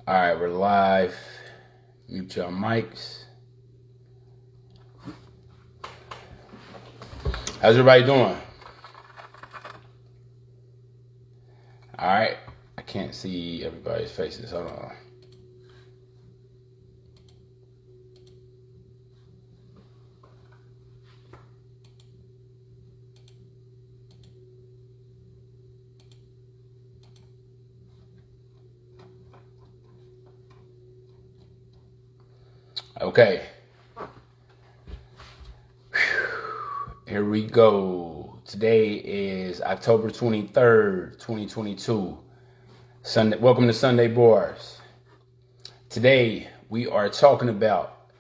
All right, we're live. Mute your mics. How's everybody doing? All right. I can't see everybody's faces. Hold on. Okay. Here we go. Today is October 23rd, 2022. Sunday. Welcome to Sunday Bars. Today we are talking about,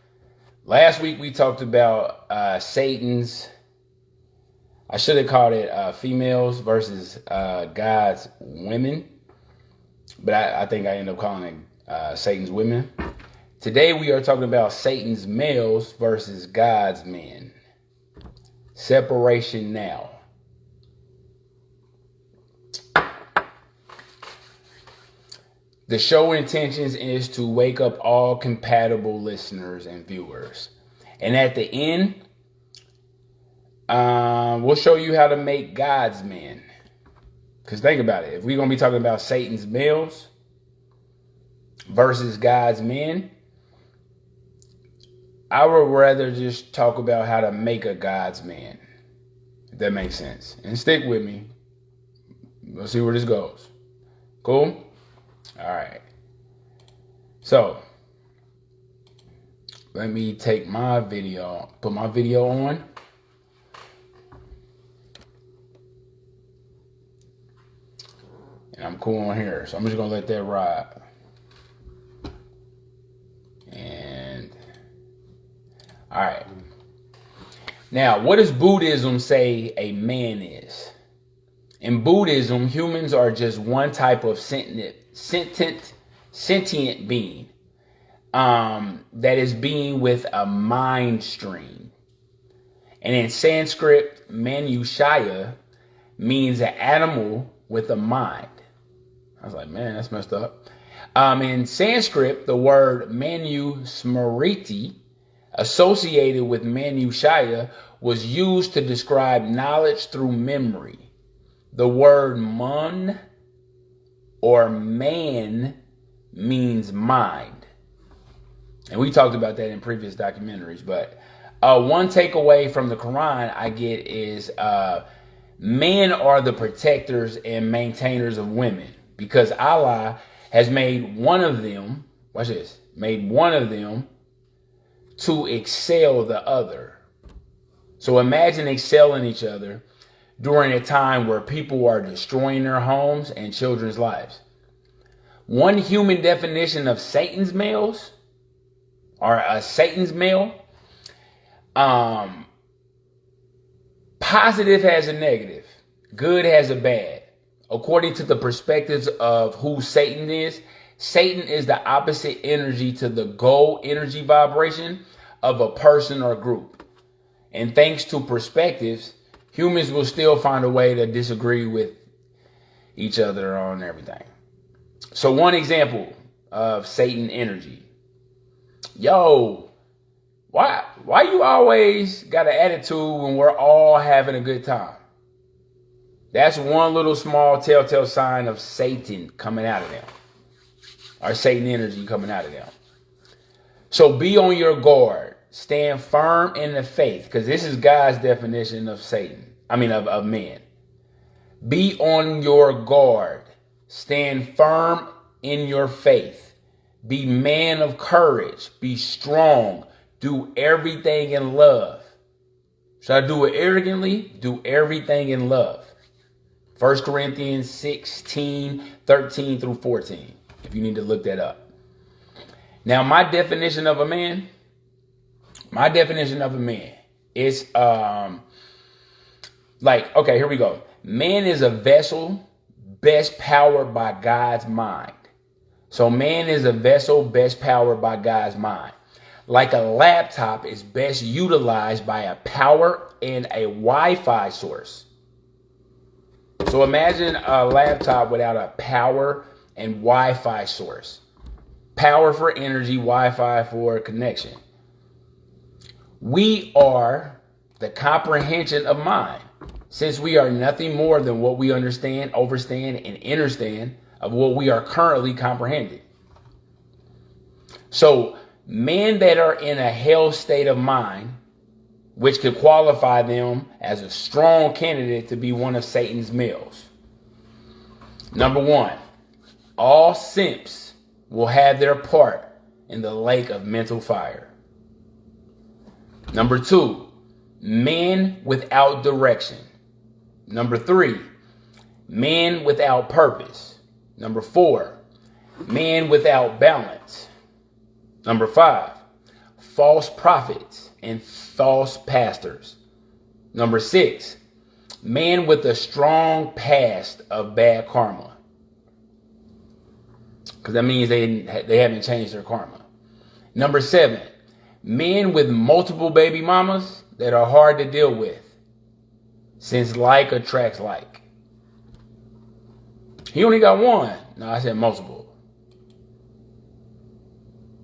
last week we talked about Satan's, I should have called it females versus God's women, but I think I ended up calling it Satan's women. Today we are talking about Satan's males versus God's men. Separation now. The show intentions is to wake up all compatible listeners and viewers. And at the end, we'll show you how to make God's men. Because think about it. If we're going to be talking about Satan's males versus God's men, I would rather just talk about how to make a God's man. If that makes sense. And stick with me. We'll see where this goes. Cool? All right. So, let me take my video, put my video on. And I'm cool on here. So I'm just going to let that ride. All right. Now, what does Buddhism say a man is? In Buddhism, humans are just one type of sentient being. That is being with a mind stream. And in Sanskrit, Manushya means an animal with a mind. I was like, man, that's messed up. In Sanskrit, the word Manusmriti, associated with Manushya, was used to describe knowledge through memory. The word man or man means mind. And we talked about that in previous documentaries. But one takeaway from the Quran I get is men are the protectors and maintainers of women, because Allah has made one of them, watch this, made one of them to excel the other. So imagine excelling each other during a time where people are destroying their homes and children's lives. One human definition of Satan's males, or a Satan's male, positive has a negative, good has a bad. According to the perspectives of who Satan is the opposite energy to the goal energy vibration of a person or group. And thanks to perspectives, humans will still find a way to disagree with each other on everything. So one example of Satan energy. Yo, why you always got an attitude when we're all having a good time? That's one little small telltale sign of Satan coming out of them. Or Satan energy coming out of them. So be on your guard. Stand firm in the faith. Because this is God's definition of Satan. Of men. Be on your guard. Stand firm in your faith. Be man of courage. Be strong. Do everything in love. Should I do it arrogantly? Do everything in love. 1 Corinthians 16, 13 through 14. If you need to look that up. Now, my definition of a man is okay, here we go. Man is a vessel best powered by God's mind. So man is a vessel best powered by God's mind. Like a laptop is best utilized by a power and a Wi-Fi source. So imagine a laptop without a power and Wi-Fi source. power for energy, Wi-Fi for connection. We are the comprehension of mind, since we are nothing more than what we understand, overstand, and understand of what we are currently comprehending. So men that are in a hell state of mind, which could qualify them as a strong candidate to be one of Satan's males. Number one, all simps will have their part in the lake of mental fire. Number two, men without direction. Number three, men without purpose. Number four, men without balance. Number five, false prophets and false pastors. Number six, men with a strong past of bad karma. Because that means they haven't changed their karma. Number seven, men with multiple baby mamas that are hard to deal with, since like attracts like. He only got one. No, I said multiple.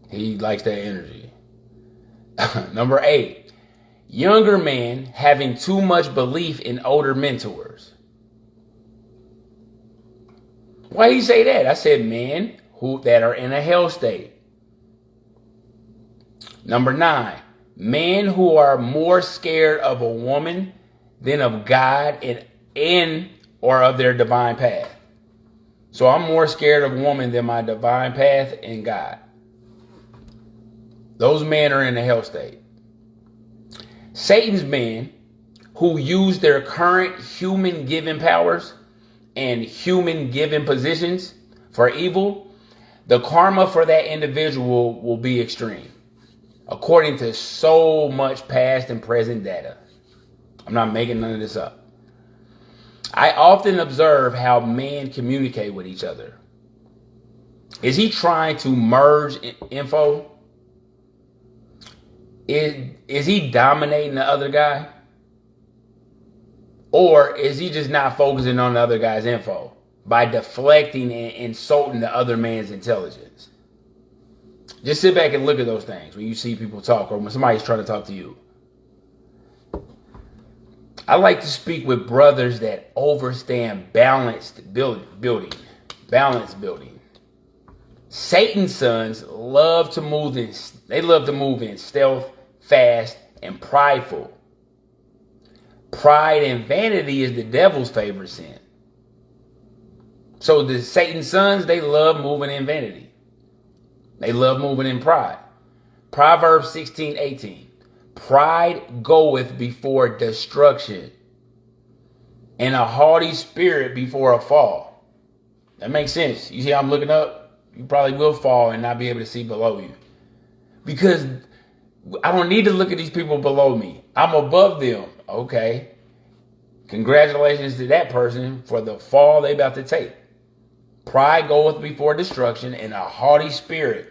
He likes that energy. Number eight, younger men having too much belief in older mentors. Why you say that? I said men that are in a hell state. Number nine, men who are more scared of a woman than of God and or of their divine path. So I'm more scared of a woman than my divine path and God. Those men are in a hell state. Satan's men who use their current human given powers and human given positions for evil, the karma for that individual will be extreme, according to so much past and present data. I'm not making none of this up. I often observe how men communicate with each other. Is he trying to merge info? Is he dominating the other guy? Or is he just not focusing on the other guy's info by deflecting and insulting the other man's intelligence? Just sit back and look at those things when you see people talk or when somebody's trying to talk to you. I like to speak with brothers that understand balanced building. Satan's sons love to move in stealth, fast, and prideful. Pride and vanity is the devil's favorite sin. So the Satan's sons, they love moving in vanity. They love moving in pride. Proverbs 16:18. Pride goeth before destruction, and a haughty spirit before a fall. That makes sense. You see how I'm looking up? You probably will fall and not be able to see below you. Because I don't need to look at these people below me. I'm above them. Okay. Congratulations to that person for the fall they about to take. Pride goeth before destruction, and a haughty spirit.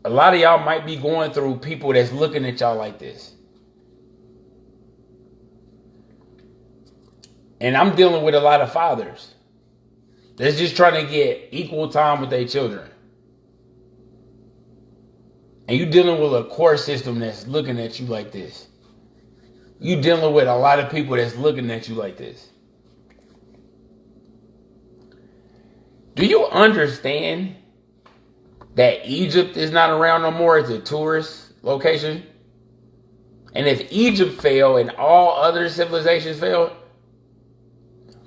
A lot of y'all might be going through people that's looking at y'all like this. And I'm dealing with a lot of fathers that's just trying to get equal time with their children. And you dealing with a court system that's looking at you like this. You dealing with a lot of people that's looking at you like this. Do you understand that Egypt is not around no more? It's a tourist location. And if Egypt fell and all other civilizations failed,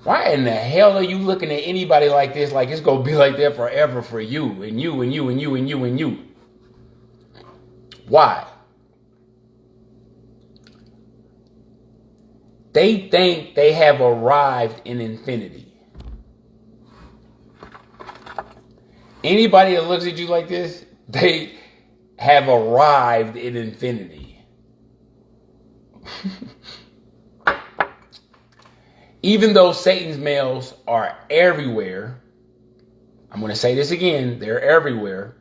why in the hell are you looking at anybody like this like it's going to be like that forever for you and you and you and you and you and you? Why? They think they have arrived in infinity. Anybody that looks at you like this, they have arrived in infinity. Even though Satan's males are everywhere, I'm going to say this again, they're everywhere.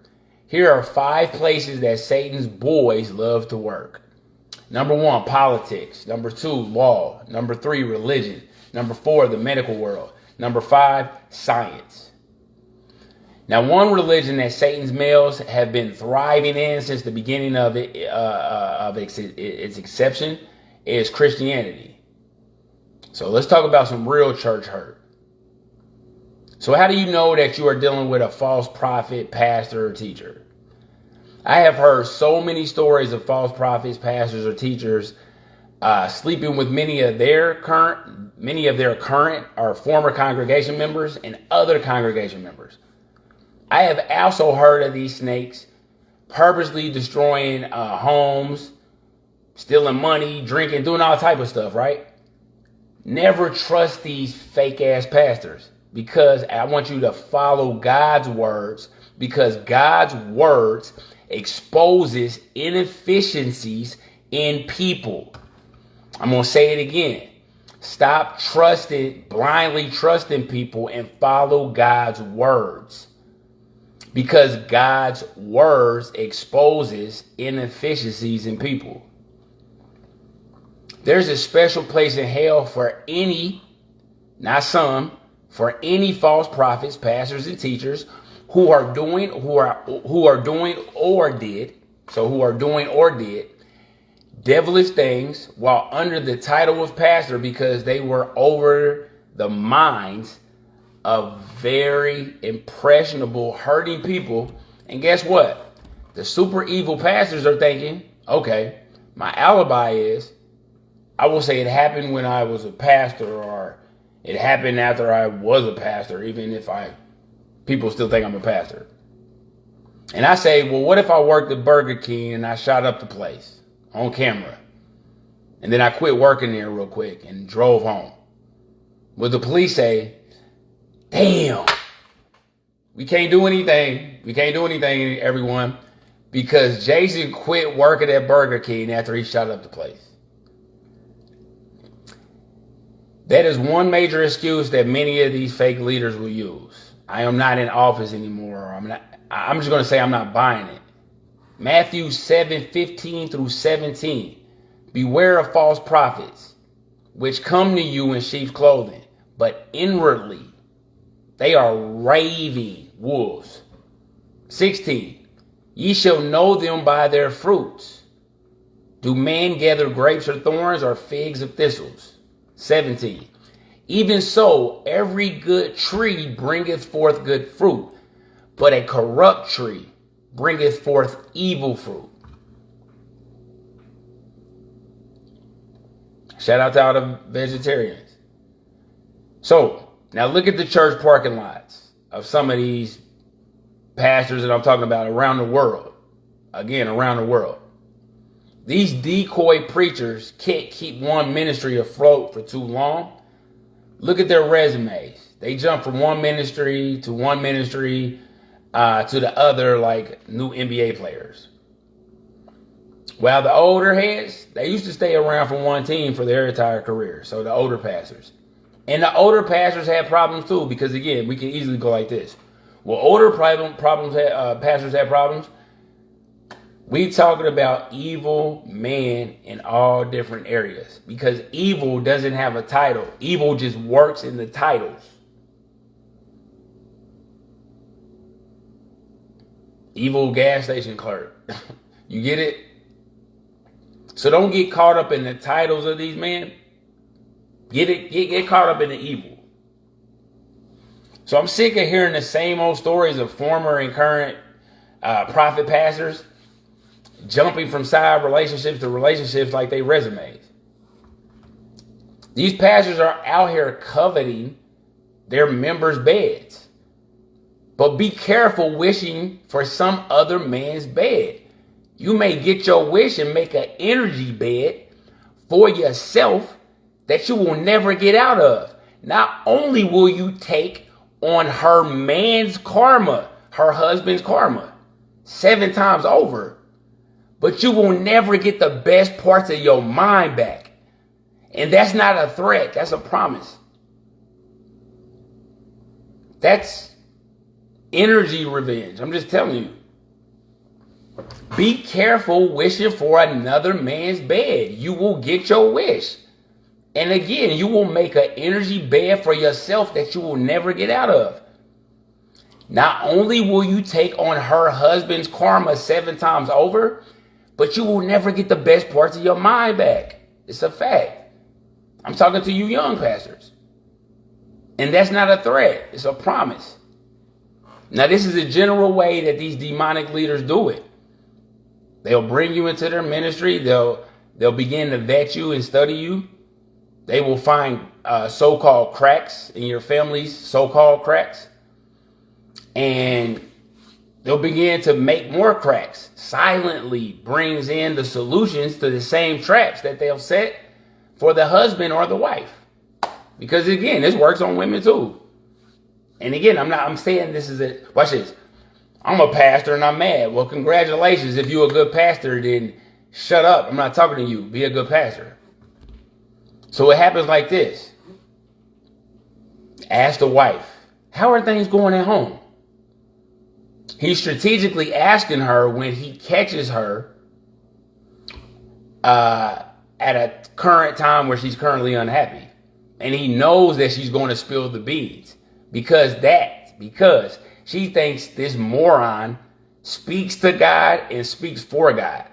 Here are 5 places that Satan's boys love to work. Number 1, politics. Number 2, law. Number 3, religion. Number 4, the medical world. Number 5, science. Now, one religion that Satan's males have been thriving in since the beginning of its exception is Christianity. So let's talk about some real church hurt. So how do you know that you are dealing with a false prophet, pastor, or teacher? I have heard so many stories of false prophets, pastors, or teachers sleeping with many of their current or former congregation members and other congregation members. I have also heard of these snakes purposely destroying homes, stealing money, drinking, doing all type of stuff, right? Never trust these fake ass pastors, because I want you to follow God's words, because God's words exposes inefficiencies in people. I'm going to say it again. Stop blindly trusting people and follow God's words, because God's words exposes inefficiencies in people. There's a special place in hell for any, not some, for any false prophets, pastors, and teachers who are doing or did devilish things while under the title of pastor, because they were over the minds of very impressionable, hurting people. And guess what? The super evil pastors are thinking, okay, my alibi is, I will say it happened when I was a pastor, or it happened after I was a pastor, even if people still think I'm a pastor. And I say, well, what if I worked at Burger King and I shot up the place on camera, and then I quit working there real quick and drove home? Would the police say, damn, we can't do anything. We can't do anything, everyone, because Jason quit working at Burger King after he shot up the place? That is one major excuse that many of these fake leaders will use. I am not in office anymore. I'm just going to say I'm not buying it. Matthew 7:15 through 17. Beware of false prophets, which come to you in sheep's clothing, but inwardly they are raving wolves. 16. Ye shall know them by their fruits. Do men gather grapes or thorns, or figs of thistles? 17. Even so, every good tree bringeth forth good fruit, but a corrupt tree bringeth forth evil fruit. Shout out to all the vegetarians. So, now look at the church parking lots of some of these pastors that I'm talking about around the world. Again, around the world. These decoy preachers can't keep one ministry afloat for too long. Look at their resumes. They jump from one ministry to the other, like new NBA players. While the older heads, they used to stay around for one team for their entire career. So the older pastors. And the older pastors had problems too, because again, we can easily go like this. Well, pastors had problems. We talking about evil men in all different areas, because evil doesn't have a title. Evil just works in the titles. Evil gas station clerk. You get it? So don't get caught up in the titles of these men. Get caught up in the evil. So I'm sick of hearing the same old stories of former and current prophet pastors jumping from side relationships to relationships like they resumes. These pastors are out here coveting their members' beds. But be careful wishing for some other man's bed. You may get your wish and make an energy bed for yourself that you will never get out of. Not only will you take on her man's karma, her husband's karma, 7 times over, but you will never get the best parts of your mind back. And that's not a threat. That's a promise. That's energy revenge. I'm just telling you. Be careful wishing for another man's bed. You will get your wish. And again, you will make an energy bed for yourself that you will never get out of. Not only will you take on her husband's karma 7 times over, but you will never get the best parts of your mind back. It's a fact. I'm talking to you young pastors. And that's not a threat. It's a promise. Now, this is a general way that these demonic leaders do it. They'll bring you into their ministry. They'll begin to vet you and study you. They will find so-called cracks in your family's so-called cracks. And they'll begin to make more cracks. Silently brings in the solutions to the same traps that they'll set for the husband or the wife. Because again, this works on women too. And again, I'm saying this is it. Watch this. I'm a pastor and I'm mad. Well, congratulations. If you're a good pastor, then shut up. I'm not talking to you. Be a good pastor. So it happens like this. Ask the wife, how are things going at home? He's strategically asking her when he catches her at a current time where she's currently unhappy. And he knows that she's going to spill the beans because she thinks this moron speaks to God and speaks for God.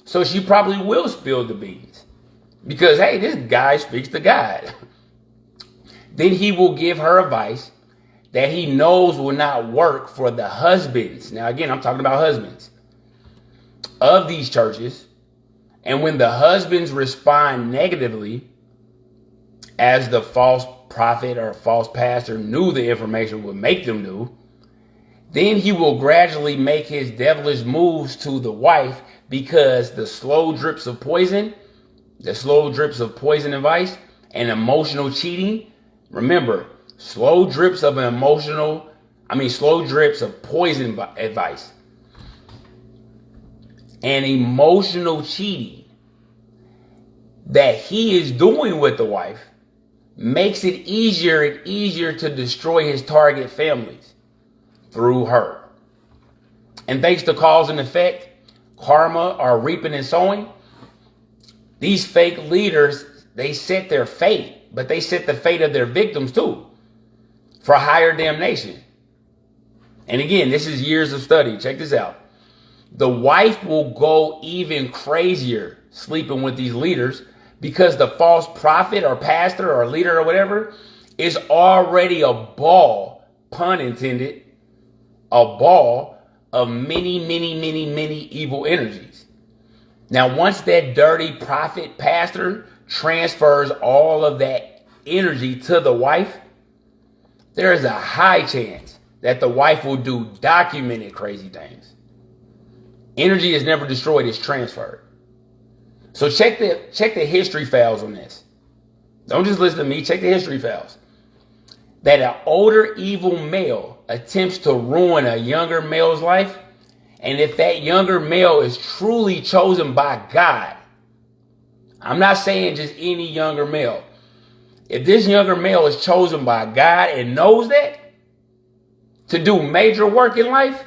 So she probably will spill the beans because, hey, this guy speaks to God. Then he will give her advice that he knows will not work for the husbands. Now, again, I'm talking about husbands of these churches. And when the husbands respond negatively, as the false prophet or false pastor knew the information would make them do, then he will gradually make his devilish moves to the wife because the slow drips of poison advice and emotional cheating. Remember, slow drips of poison advice and emotional cheating that he is doing with the wife makes it easier and easier to destroy his target families through her. And thanks to cause and effect, karma or reaping and sowing, these fake leaders, they set their fate, but they set the fate of their victims too for higher damnation. And again, this is years of study. Check this out. The wife will go even crazier sleeping with these leaders because the false prophet or pastor or leader or whatever is already a ball, pun intended, a ball of many, many, many, many evil energies. Now, once that dirty prophet pastor transfers all of that energy to the wife, there is a high chance that the wife will do documented crazy things. Energy is never destroyed, it's transferred. So check the history files on this. Don't just listen to me, check the history files. That an older evil male attempts to ruin a younger male's life, and if that younger male is truly chosen by God, I'm not saying just any younger male. If this younger male is chosen by God and knows that to do major work in life,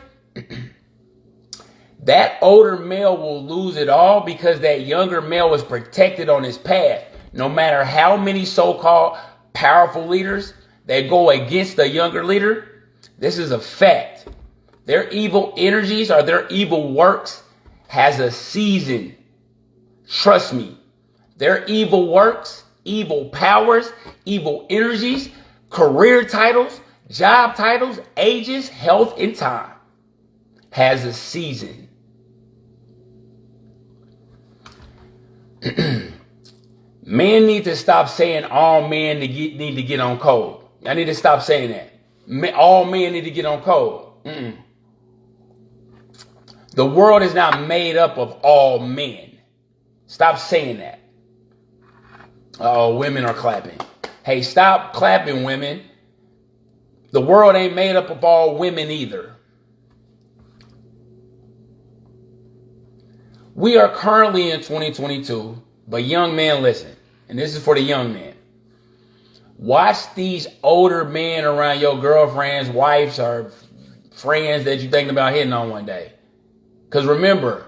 that older male will lose it all because that younger male is protected on his path. No matter how many so-called powerful leaders that go against the younger leader, this is a fact. Their evil energies or their evil works has a season. Trust me. Their evil works, evil powers, evil energies, career titles, job titles, ages, health, and time has a season. Men need to stop saying all men need to get on code. I need to stop saying that. All men need to get on code. The world is not made up of all men. Stop saying that. Oh, women are clapping. Hey, stop clapping, women. The world ain't made up of all women either. We are currently in 2022, but young men, listen, and this is for the young men. Watch these older men around your girlfriends, wives, or friends that you're thinking about hitting on one day. Because remember,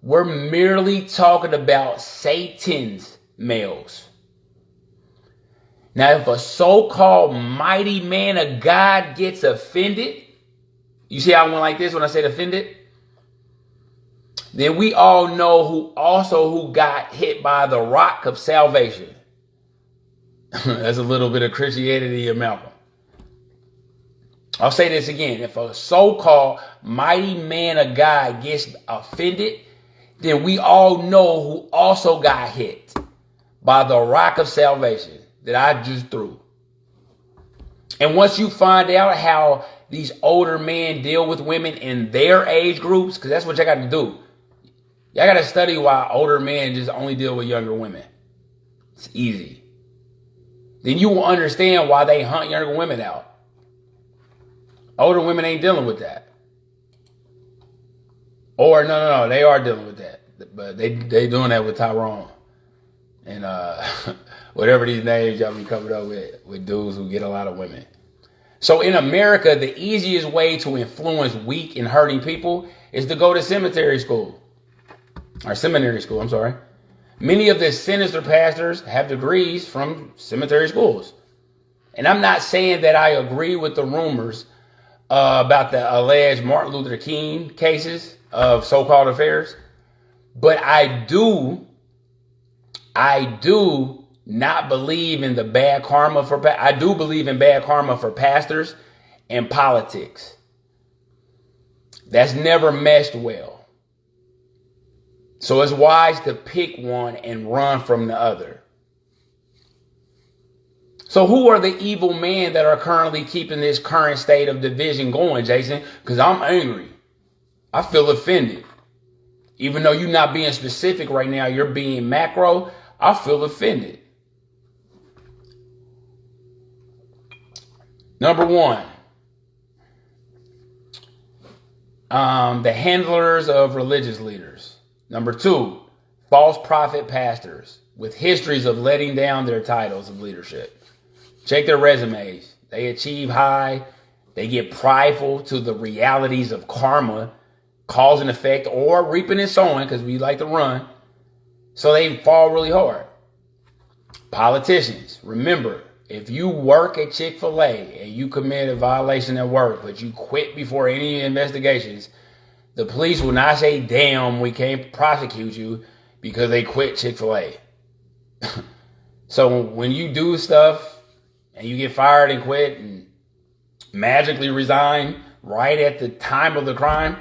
we're merely talking about Satan's males. Now, if a so-called mighty man of God gets offended, you see how I went like this when I said offended? Then we all know who got hit by the rock of salvation. That's a little bit of Christianity in Malcolm. I'll say this again. If a so-called mighty man of God gets offended, then we all know who also got hit by the rock of salvation that I just threw. And once you find out how these older men deal with women in their age groups, because that's what y'all got to do. Y'all got to study why older men just only deal with younger women. It's easy. Then you will understand why they hunt younger women out. Older women ain't dealing with that. Or no, they are dealing with that. But they doing that with Tyrone. And whatever these names y'all be covered up with dudes who get a lot of women. So in America, the easiest way to influence weak and hurting people is to go to seminary school. I'm sorry. Many of the sinister pastors have degrees from seminary schools. And I'm not saying that I agree with the rumors about the alleged Martin Luther King cases of so-called affairs. But I do not believe in the bad karma I do believe in bad karma for pastors and politics. That's never meshed well. So it's wise to pick one and run from the other. So who are the evil men that are currently keeping this current state of division going, Jason? Because I'm angry. I feel offended. Even though you're not being specific right now, you're being macro, I feel offended. Number one, the handlers of religious leaders. Number two, false prophet pastors with histories of letting down their titles of leadership. Check their resumes. They achieve high. They get prideful to the realities of karma, cause and effect, or reaping and sowing, because we like to run. So they fall really hard. Politicians, remember, if you work at Chick-fil-A and you commit a violation at work, but you quit before any investigations, the police will not say, damn, we can't prosecute you because they quit Chick-fil-A. So when you do stuff and you get fired and quit and magically resign right at the time of the crime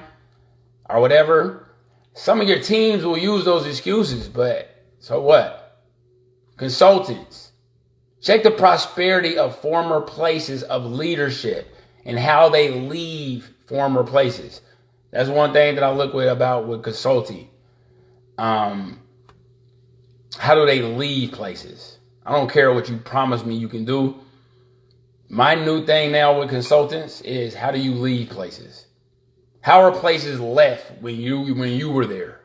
or whatever, some of your teams will use those excuses, but so what? Consultants. Check the prosperity of former places of leadership and how they leave former places. That's one thing that I look with consulting. How do they leave places? I don't care what you promise me you can do. My new thing now with consultants is, how do you leave places? How are places left when you were there?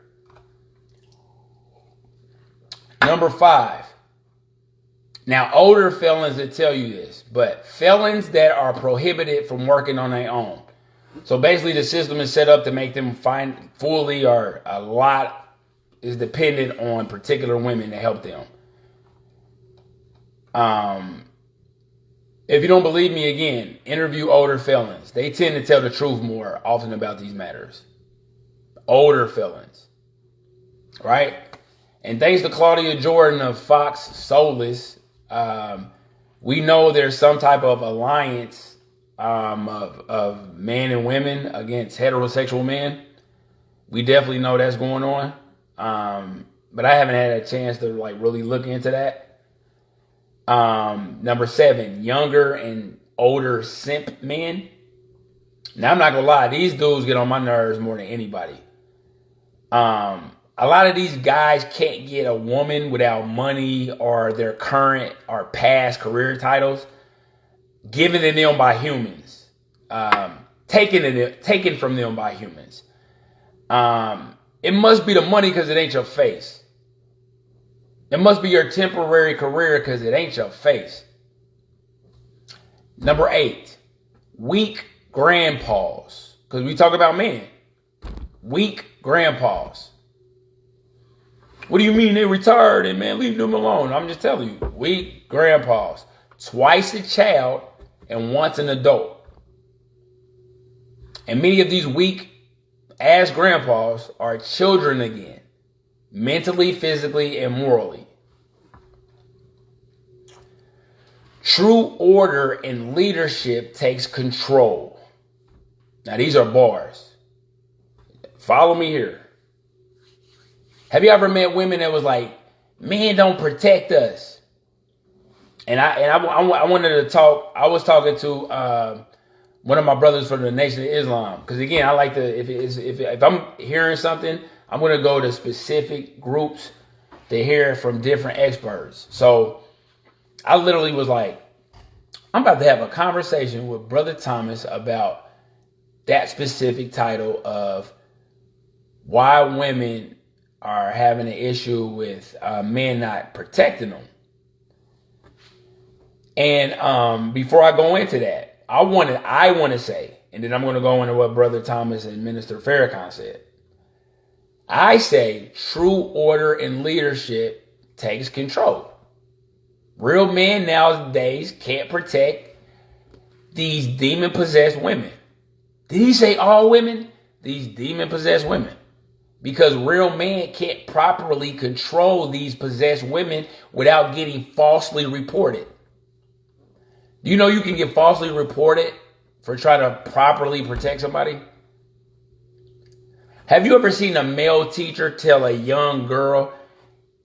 Number 5. Now, older felons that tell you this, but felons that are prohibited from working on their own. So basically the system is set up to make them find fully, or a lot is dependent on particular women to help them. If you don't believe me, again, interview older felons. They tend to tell the truth more often about these matters. Older felons, right? And thanks to Claudia Jordan of Fox Soulless, we know there's some type of alliance of men and women against heterosexual men. We definitely know that's going on. But I haven't had a chance to really look into that. Number 7, younger and older simp men. Now, I'm not gonna lie, these dudes get on my nerves more than anybody. A lot of these guys can't get a woman without money or their current or past career titles given to them by humans, taken from them by humans. It must be the money because it ain't your face. It must be your temporary career because it ain't your face. Number 8, weak grandpas. Because we talk about men. Weak grandpas. What do you mean they retired and man, leave them alone? I'm just telling you, weak grandpas. twice a child and once an adult. And many of these weak ass grandpas are children again, mentally, physically, and morally. True order and leadership takes control. Now, these are bars. Follow me here. Have you ever met women that was like, men don't protect us? And I wanted to talk. I was talking to one of my brothers from the Nation of Islam, because again, I like to, if I'm hearing something, I'm going to go to specific groups to hear from different experts. So I literally was like, I'm about to have a conversation with Brother Thomas about that specific title of why women are having an issue with men not protecting them. And before I go into that, I want to say, and then I'm going to go into what Brother Thomas and Minister Farrakhan said. I say true order and leadership takes control. Real men nowadays can't protect these demon-possessed women. Did he say all women? These demon-possessed women. Because real men can't properly control these possessed women without getting falsely reported. Do you know you can get falsely reported for trying to properly protect somebody? Have you ever seen a male teacher tell a young girl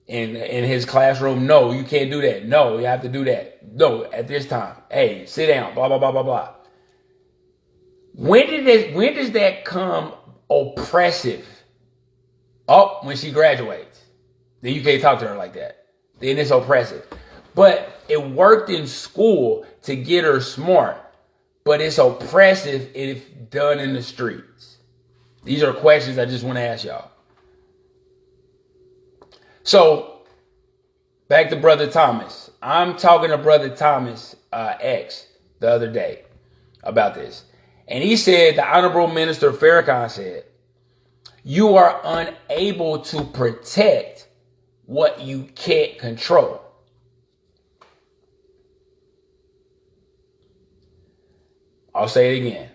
in his classroom, no, you can't do that. No, you have to do that. No, at this time. Hey, sit down, blah, blah, blah, blah, blah. When does that come oppressive? Oh, when she graduates. Then you can't talk to her like that. Then it's oppressive. But it worked in school to get her smart. But it's oppressive if done in the streets. These are questions I just want to ask y'all. So, back to Brother Thomas. I'm talking to Brother Thomas X the other day about this. And he said, the Honorable Minister Farrakhan said, you are unable to protect what you can't control. I'll say it again.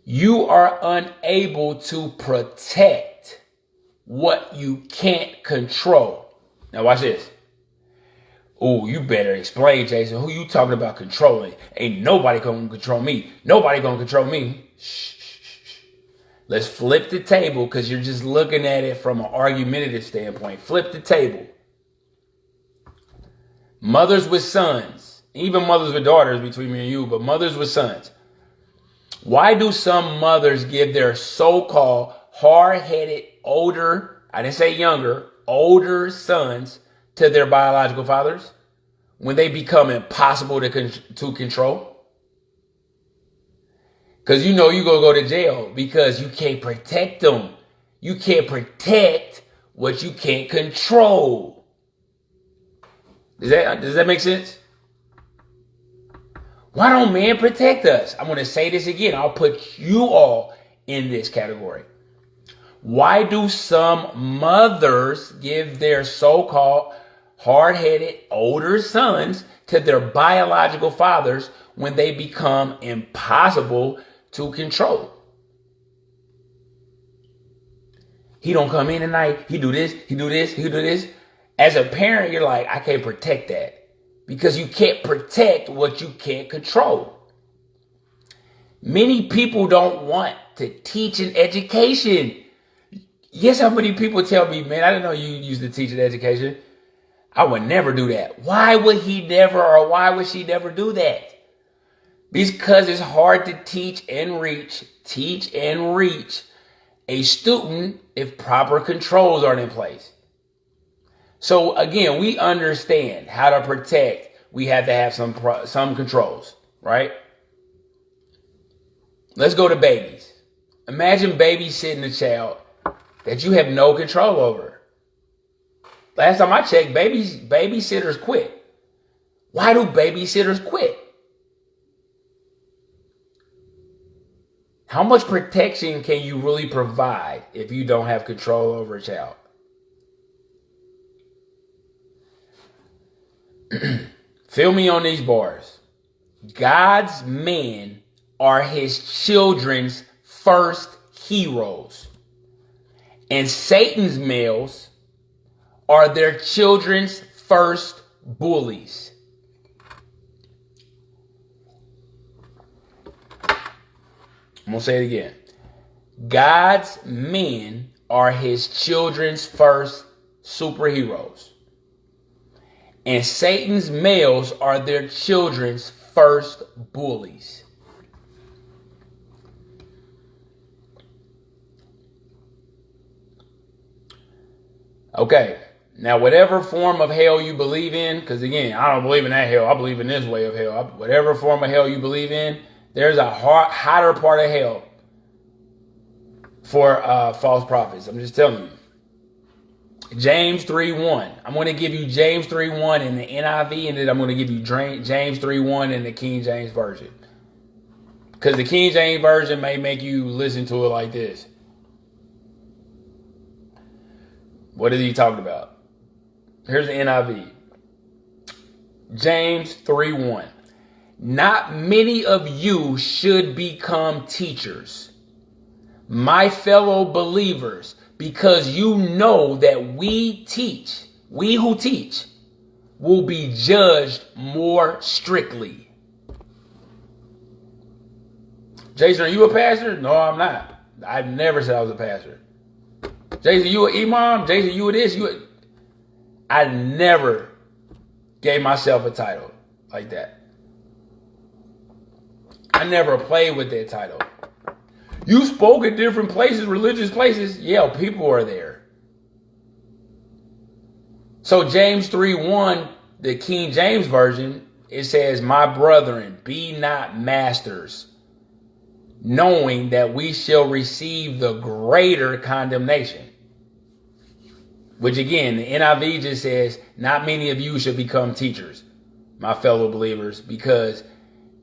You are unable to protect what you can't control. Now watch this. Oh, you better explain, Jason. Who you talking about controlling? Ain't nobody gonna control me. Nobody gonna control me. Shh. Let's flip the table, because you're just looking at it from an argumentative standpoint. Flip the table. Mothers with sons, even mothers with daughters between me and you, but mothers with sons. Why do some mothers give their so-called hard-headed older, I didn't say younger, older sons to their biological fathers when they become impossible to control? Because you know you're going to go to jail because you can't protect them. You can't protect what you can't control. Does that make sense? Why don't men protect us? I'm going to say this again. I'll put you all in this category. Why do some mothers give their so-called hard-headed older sons to their biological fathers when they become impossible to control? He don't come in tonight. He do this. He do this. He do this. As a parent, you're like, I can't protect that. Because you can't protect what you can't control. Many people don't want to teach an education. Guess how many people tell me, man, I didn't know you used to teach an education. I would never do that. Why would he never, or why would she never do that? Because it's hard to teach and reach a student if proper controls aren't in place. So again, we understand how to protect. We have to have some controls, right? Let's go to babies. Imagine babysitting a child that you have no control over. Last time I checked, babysitters quit. Why do babysitters quit? How much protection can you really provide if you don't have control over a child? Feel me on these bars. God's men are his children's first heroes. And Satan's males are their children's first bullies. I'm going to say it again. God's men are his children's first superheroes. And Satan's males are their children's first bullies. Okay, now whatever form of hell you believe in, because again, I don't believe in that hell. I believe in this way of hell. Whatever form of hell you believe in, there's a hotter part of hell for false prophets. I'm just telling you. James 3:1. I'm going to give you James 3:1 in the NIV, and then I'm going to give you James 3:1 in the King James Version. Because the King James Version may make you listen to it like this. What is he talking about? Here's the NIV. James 3:1. Not many of you should become teachers, my fellow believers, because you know that we who teach, will be judged more strictly. Jason, are you a pastor? No, I'm not. I never said I was a pastor. Jason, you an imam? Jason, you a this? I never gave myself a title like that. I never played with that title. You spoke at different places, religious places. Yeah, people are there. So James 3:1, the King James Version, it says, my brethren, be not masters, knowing that we shall receive the greater condemnation. Which again, the NIV just says, not many of you should become teachers, my fellow believers, because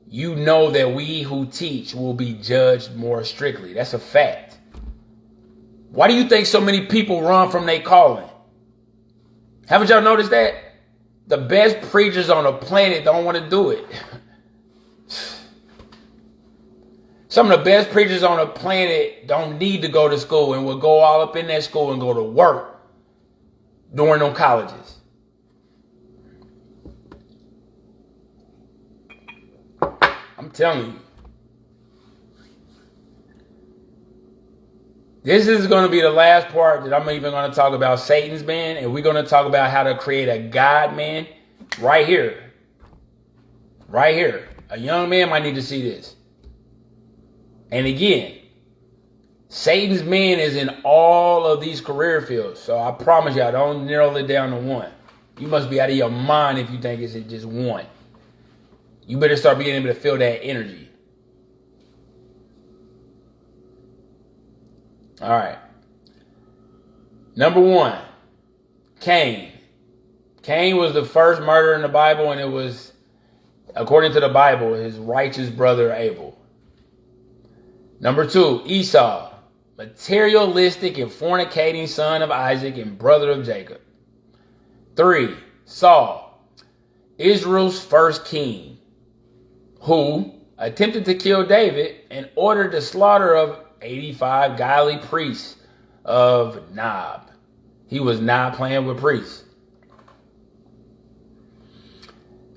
you know that we who teach will be judged more strictly. That's a fact. Why do you think so many people run from their calling? Haven't y'all noticed that? The best preachers on the planet don't want to do it. Some of the best preachers on the planet don't need to go to school and will go all up in that school and go to work during them colleges. I'm telling you. This is going to be the last part that I'm even going to talk about Satan's man, and we're going to talk about how to create a God man right here. Right here. A young man might need to see this. And again, Satan's man is in all of these career fields. So I promise y'all, don't narrow it down to one. You must be out of your mind if you think it's just one. You better start being able to feel that energy. All right. Number 1, Cain. Cain was the first murderer in the Bible, and it was, according to the Bible, his righteous brother Abel. Number 2, Esau, materialistic and fornicating son of Isaac and brother of Jacob. 3, Saul, Israel's first king, who attempted to kill David and ordered the slaughter of 85 godly priests of Nob. He was not playing with priests.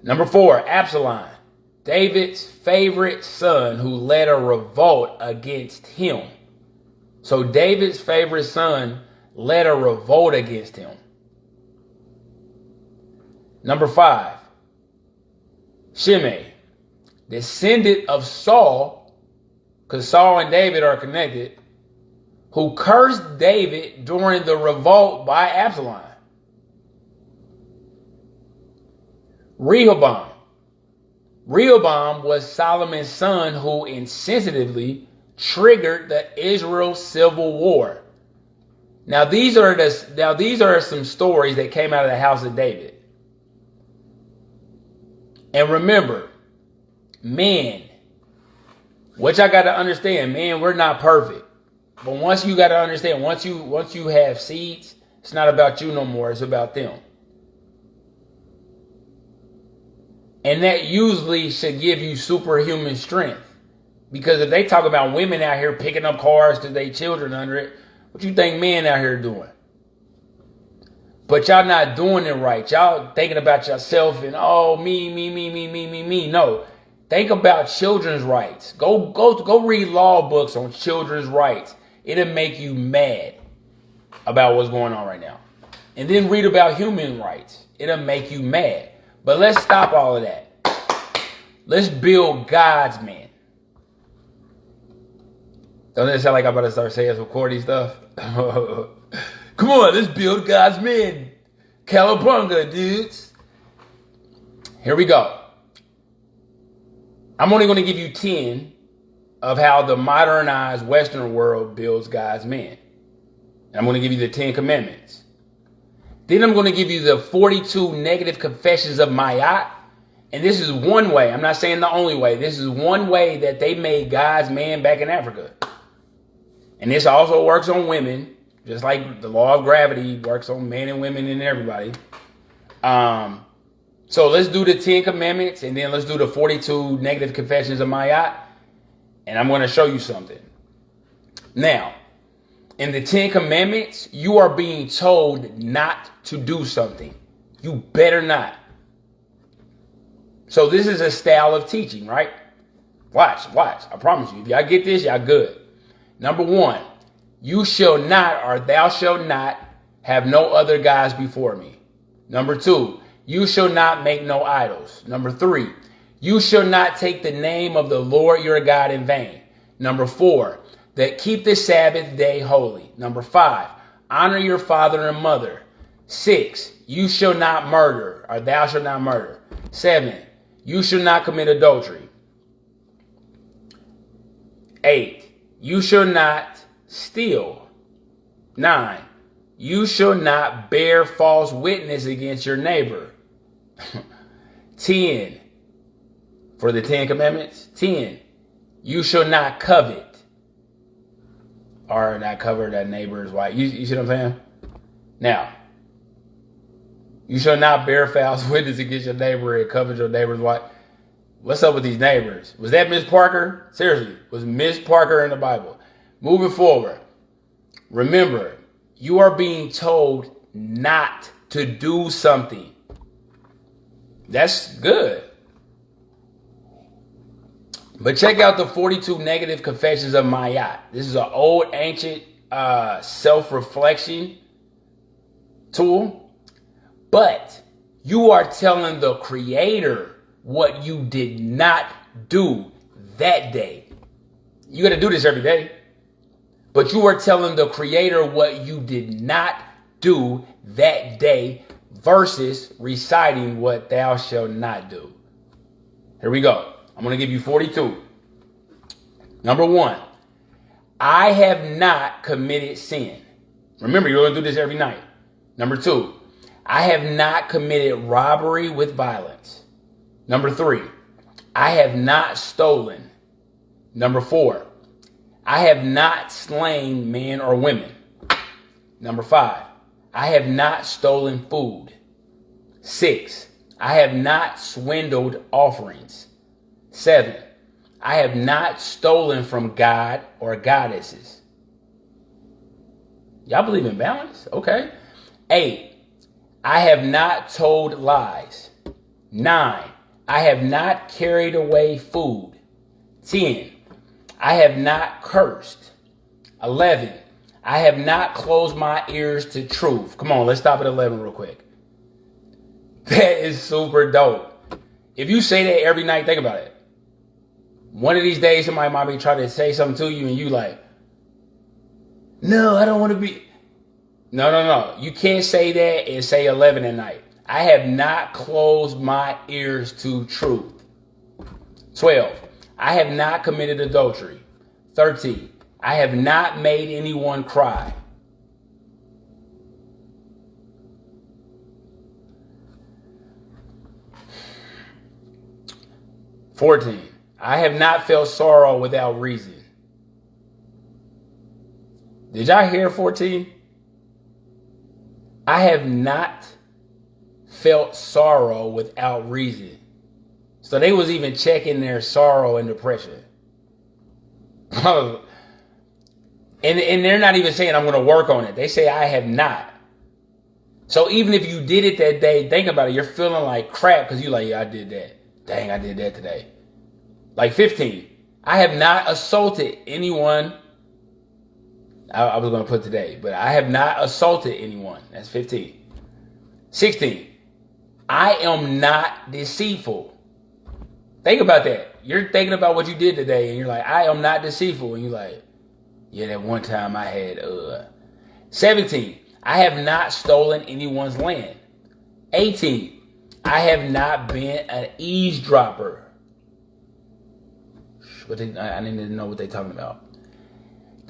Number 4, Absalom, David's favorite son who led a revolt against him. So David's favorite son led a revolt against him. Number 5, Shimei, descendant of Saul, because Saul and David are connected, who cursed David during the revolt by Absalom. Rehoboam. Rehoboam was Solomon's son who insensitively triggered the Israel civil war. Now these are some stories that came out of the house of David. And remember, men, what y'all got to understand, man, we're not perfect. But once you got to understand, once you have seeds, it's not about you no more. It's about them. And that usually should give you superhuman strength. Because if they talk about women out here picking up cars because they children under it, what you think men out here doing? But y'all not doing it right. Y'all thinking about yourself and, oh, me. No. Think about children's rights. Go read law books on children's rights. It'll make you mad about what's going on right now. And then read about human rights. It'll make you mad. But let's stop all of that. Let's build God's man. Don't that sound like I'm about to start saying some corny stuff? Come on, let's build God's man. Cowabunga, dudes. Here we go. I'm only going to give you 10 of how the modernized Western world builds God's man. I'm going to give you the 10 commandments. Then I'm going to give you the 42 negative confessions of Ma'at. And this is one way. I'm not saying the only way. This is one way that they made God's man back in Africa. And this also works on women, just like the law of gravity works on men and women and everybody. So let's do the 10 commandments, and then let's do the 42 negative confessions of Ma'at. And I'm going to show you something. Now, in the 10 commandments, you are being told not to do something. You better not. So this is a style of teaching, right? Watch. I promise you. If y'all get this, y'all good. Number 1, you shall not, or thou shalt not, have no other gods before me. Number 2, you shall not make no idols. Number 3, you shall not take the name of the Lord your God in vain. Number 4, that keep the Sabbath day holy. Number 5, honor your father and mother. 6, you shall not murder, or thou shalt not murder. 7, you shall not commit adultery. 8, you shall not steal. 9, you shall not bear false witness against your neighbor. 10, for the 10 commandments. 10, you shall not covet. Or not cover that neighbor's wife. You see what I'm saying? Now, you shall not bear false witness against your neighbor and covet your neighbor's wife. What's up with these neighbors? Was that Miss Parker? Seriously, was Miss Parker in the Bible? Moving forward, remember, you are being told not to do something. That's good. But check out the 42 negative confessions of Ma'at. This is an old, ancient self-reflection tool. But you are telling the Creator what you did not do that day. You got to do this every day. But you are telling the Creator what you did not do that day versus reciting what thou shalt not do. Here we go. I'm going to give you 42. Number 1, I have not committed sin. Remember, you're going to do this every night. Number 2, I have not committed robbery with violence. Number 3, I have not stolen. Number 4, I have not slain men or women. Number 5, I have not stolen food. 6, I have not swindled offerings. 7, I have not stolen from God or goddesses. Y'all believe in balance? Okay. 8, I have not told lies. 9, I have not carried away food. 10, I have not cursed. 11, I have not closed my ears to truth. Come on, let's stop at 11 real quick. That is super dope. If you say that every night, think about it. One of these days, somebody might be trying to say something to you and you like, no, I don't want to be. No. You can't say that and say 11 at night. I have not closed my ears to truth. 12, I have not committed adultery. 13, I have not made anyone cry. 14, I have not felt sorrow without reason. Did y'all hear 14? I have not felt sorrow without reason. So they was even checking their sorrow and depression. And they're not even saying I'm going to work on it. They say I have not. So even if you did it that day, think about it. You're feeling like crap because you're like, yeah, I did that. Dang, I did that today. Like 15. I have not assaulted anyone. I was going to put today, but I have not assaulted anyone. That's 15. 16. I am not deceitful. Think about that. You're thinking about what you did today, and you're like, I am not deceitful. And you're like, yeah, that one time I had, 17. I have not stolen anyone's land. 18. I have not been an eavesdropper. I didn't even know what they're talking about.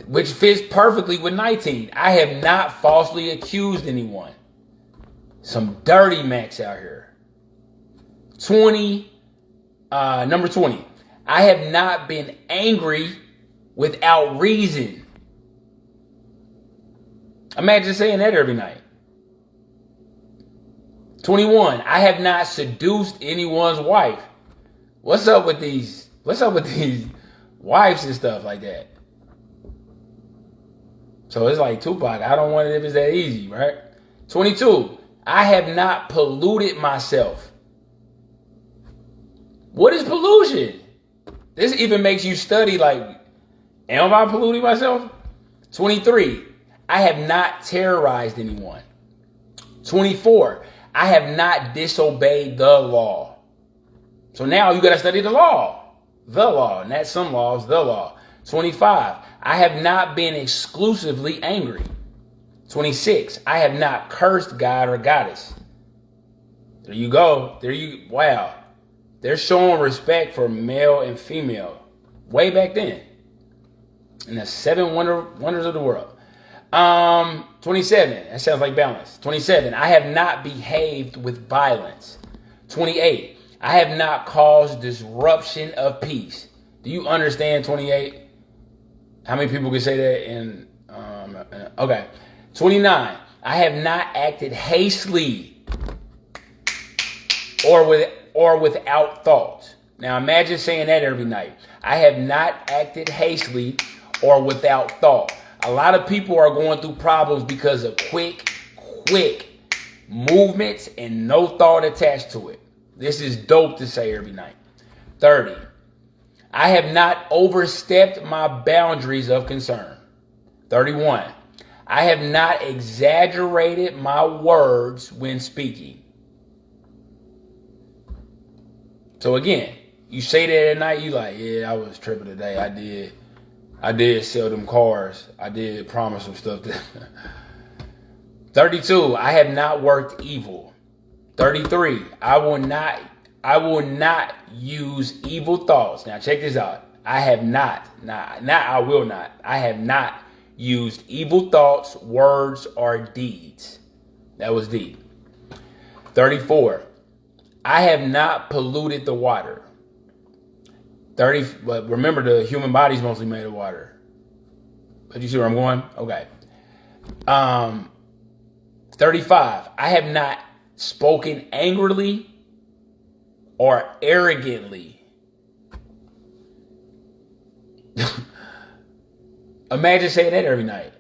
Which fits perfectly with 19. I have not falsely accused anyone. Some dirty Macs out here. 20. Number 20. I have not been angry without reason. Imagine saying that every night. 21. I have not seduced anyone's wife. What's up with these wives and stuff like that? So it's like Tupac. I don't want it if it's that easy, right? 22. I have not polluted myself. What is pollution? This even makes you study like, am I polluting myself? 23. I have not terrorized anyone. 24. I have not disobeyed the law. So now you got to study the law. The law. And that's some laws, the law. 25. I have not been exclusively angry. 26. I have not cursed God or goddess. There you go. Wow. They're showing respect for male and female way back then. In the 7 wonders of the world. 27. That sounds like balance. 27. I have not behaved with violence. 28. I have not caused disruption of peace. Do you understand 28? How many people can say that in okay. 29. I have not acted hastily or without thought. Now imagine saying that every night. I have not acted hastily or without thought. A lot of people are going through problems because of quick movements and no thought attached to it. This is dope to say every night. 30. I have not overstepped my boundaries of concern. 31. I have not exaggerated my words when speaking. So again, you say that at night, you like, yeah, I was tripping today. I did sell them cars. I did promise some stuff. 32, I have not worked evil. 33, I will not use evil thoughts. Now check this out. I have not used evil thoughts, words, or deeds. That was deep. 34, I have not polluted the water. But remember, the human body is mostly made of water. But you see where I'm going? Okay. 35. I have not spoken angrily or arrogantly. Imagine saying that every night.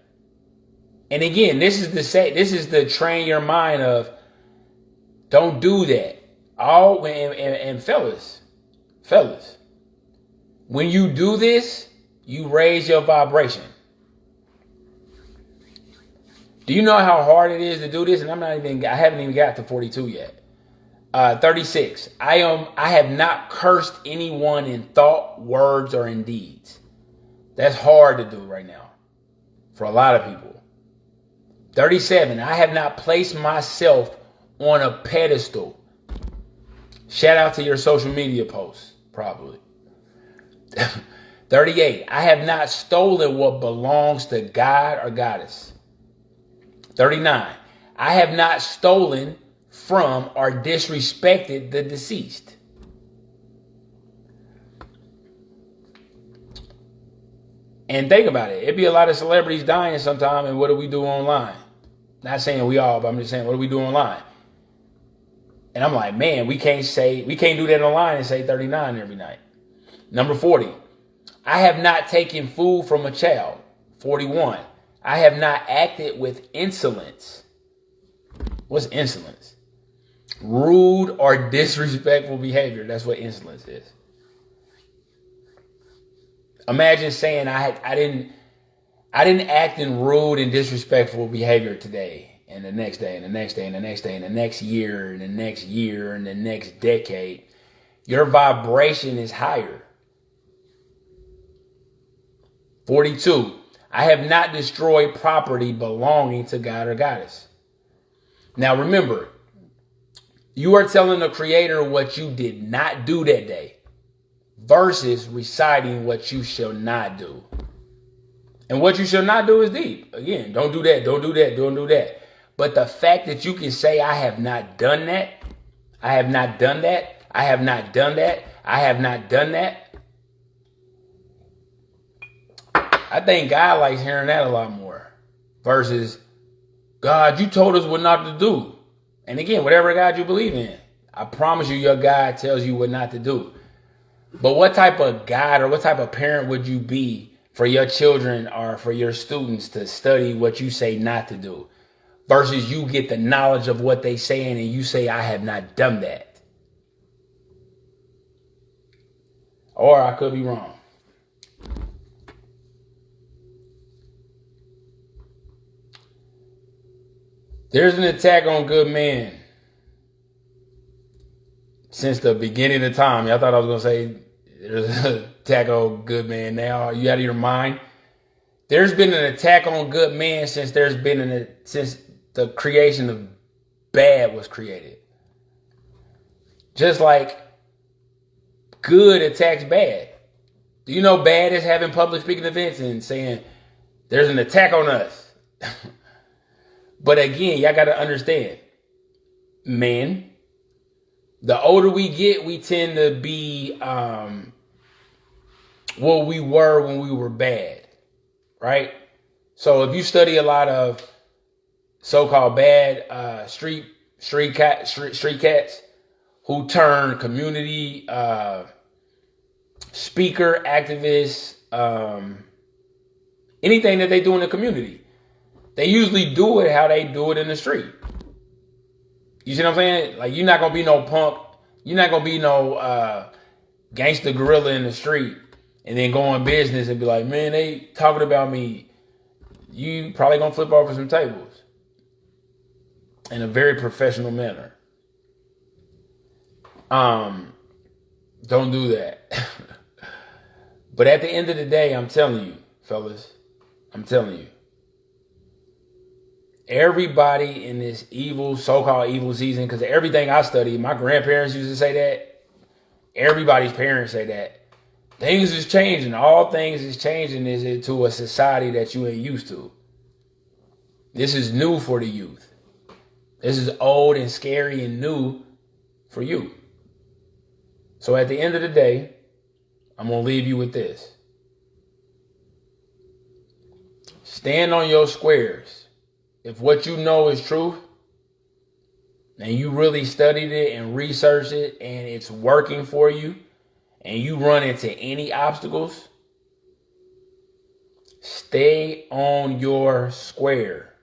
And again, this is the train your mind of don't do that. And fellas, when you do this, you raise your vibration. Do you know how hard it is to do this? And I haven't even got to 42 yet. 36. I have not cursed anyone in thought, words, or in deeds. That's hard to do right now for a lot of people. 37. I have not placed myself on a pedestal. Shout out to your social media posts, probably. 38. I have not stolen what belongs to God or goddess. 39. I have not stolen from or disrespected the deceased. And think about it. It'd be a lot of celebrities dying sometime, and what do we do online? Not saying we all, but I'm just saying, what do we do online? And I'm like, man, we can't do that online and say 39 every night. Number 40, I have not taken food from a child. 41, I have not acted with insolence. What's insolence? Rude or disrespectful behavior. That's what insolence is. Imagine saying I didn't act in rude and disrespectful behavior today, and the next day, and the next day, and the next day, and the next year, and the next year, and the next decade. Your vibration is higher. 42. I have not destroyed property belonging to God or goddess. Now remember, you are telling the creator what you did not do that day versus reciting what you shall not do. And what you shall not do is deep. Again, don't do that, don't do that, don't do that. But the fact that you can say, I have not done that, I have not done that, I have not done that, I have not done that. I think God likes hearing that a lot more versus, God, you told us what not to do. And again, whatever God you believe in, I promise you your God tells you what not to do. But what type of God or what type of parent would you be for your children or for your students to study what you say not to do versus you get the knowledge of what they saying and you say, I have not done that. Or I could be wrong. There's an attack on good men since the beginning of time. I thought I was going to say there's an attack on good men now. Are you out of your mind? There's been an attack on good men since since the creation of bad was created. Just like good attacks bad. Do you know bad is having public speaking events and saying there's an attack on us? But again, y'all got to understand, men, the older we get, we tend to be what we were when we were bad, right? So if you study a lot of so-called bad street cats who turn community speaker, activists, anything that they do in the community, they usually do it how they do it in the street. You see what I'm saying? Like, you're not going to be no punk. You're not going to be no gangster gorilla in the street and then go in business and be like, man, they talking about me. You probably going to flip over some tables in a very professional manner. Don't do that. But at the end of the day, I'm telling you, fellas, I'm telling you, everybody in this so-called evil season, because everything I studied, my grandparents used to say that. Everybody's parents say that. Things is changing. All things is changing is into a society that you ain't used to. This is new for the youth. This is old and scary and new for you. So at the end of the day, I'm going to leave you with this. Stand on your squares. If what you know is truth, and you really studied it and researched it, and it's working for you, and you run into any obstacles, stay on your square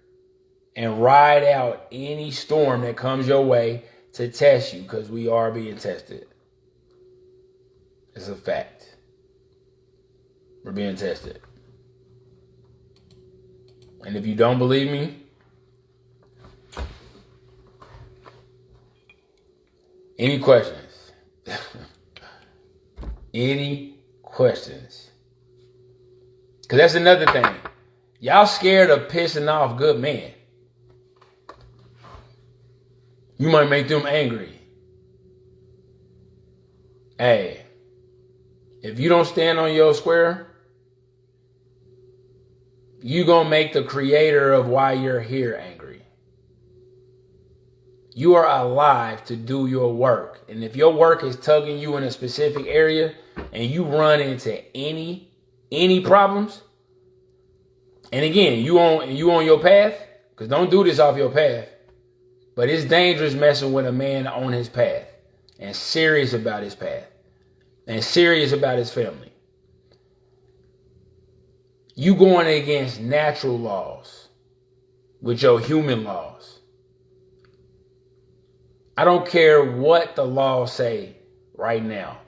and ride out any storm that comes your way to test you, because we are being tested. It's a fact. We're being tested. And if you don't believe me, any questions? Any questions? Because that's another thing. Y'all scared of pissing off good men. You might make them angry. Hey, if you don't stand on your square, you gonna make the creator of why you're here angry. You are alive to do your work. And if your work is tugging you in a specific area and you run into any problems, and again, you on your path, because don't do this off your path. But it's dangerous messing with a man on his path and serious about his path and serious about his family. You going against natural laws with your human laws. I don't care what the laws say right now.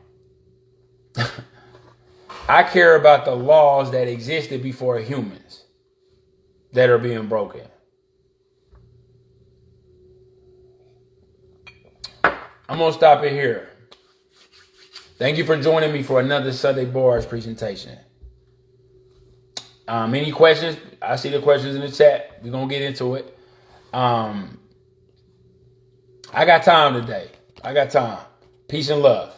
I care about the laws that existed before humans that are being broken. I'm going to stop it here. Thank you for joining me for another Sunday Bars presentation. Any questions? I see the questions in the chat. We're going to get into it. I got time today. I got time. Peace and love.